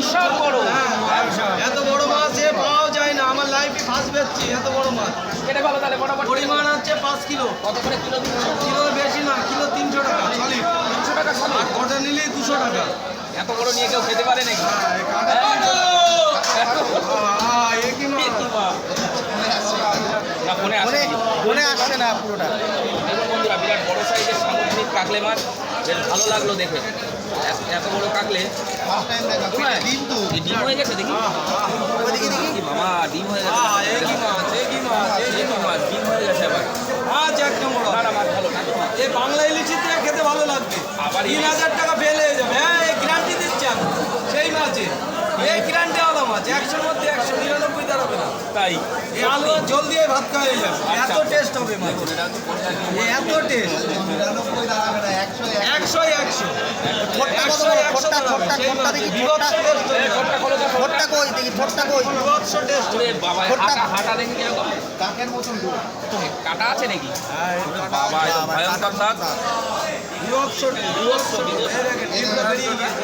বিশাল বড়। এত বড় মাছ এ পাওয়া যায় না, আমার লাইফে ফার্স্ট বেচছি এত বড় মাছ। কেটে ভালো তাহলে মোটামুটি পরিমাণ হচ্ছে 5 কিলো। কত করে কিলো দিচ্ছ? কিলো বেশি না, কিলো 300 টাকা সলিড। 300 টাকা সলিড। আর গোটা নিলেই 200 টাকা। এত বড় নিয়ে কেউ খেতে পারে নাকি? এ কি মাছ? না ফোনে আসে নাকি? মনে আসছে না পুরোটা। দেখুন বন্ধুরা, বিরাট বড় সাইজের সামুদ্রিক কাকলে মাছ, বেশ ভালো লাগলো দেখে। এত বড় কাকলে এই ডিম হয়ে গেছে দেখি। কি মামা, ডিম হয়ে গেছে। এ কি মাছ? এ কি মাছ? এই কি মাছ, ডিম হয়ে গেছে আবার। মাছ এক নম্বর। না না, মাছ ভালো, টাটকা মাছ। এই বাংলা ইলিশি দিয়ে খেতে ভালো লাগবে। আবার 3000 টাকা ফেল হয়ে যাবে। হ্যাঁ, এই গ্যারান্টি দিচ্ছি আমি সেই মাছে। এই গ্যারান্টি আলাদা মাছ, 100-র মধ্যে 199 দাঁড়াবে না। তাই এই আলু জল দিয়ে ভাত খাওয়া হয়ে যাবে, এত টেস্ট হবে মাছ। এত টেস্ট 100-100 বিভৎস টেস্ট। বাবা হাঁটা দেখে কিরকম? কাটা আছে নাকি? বাবা ভয়ঙ্কর দাঁত। বিভৎস টেস্ট। বিভৎস, বিভৎস। এই দেখেন, ডিমটা বেরিয়ে গিয়েছে।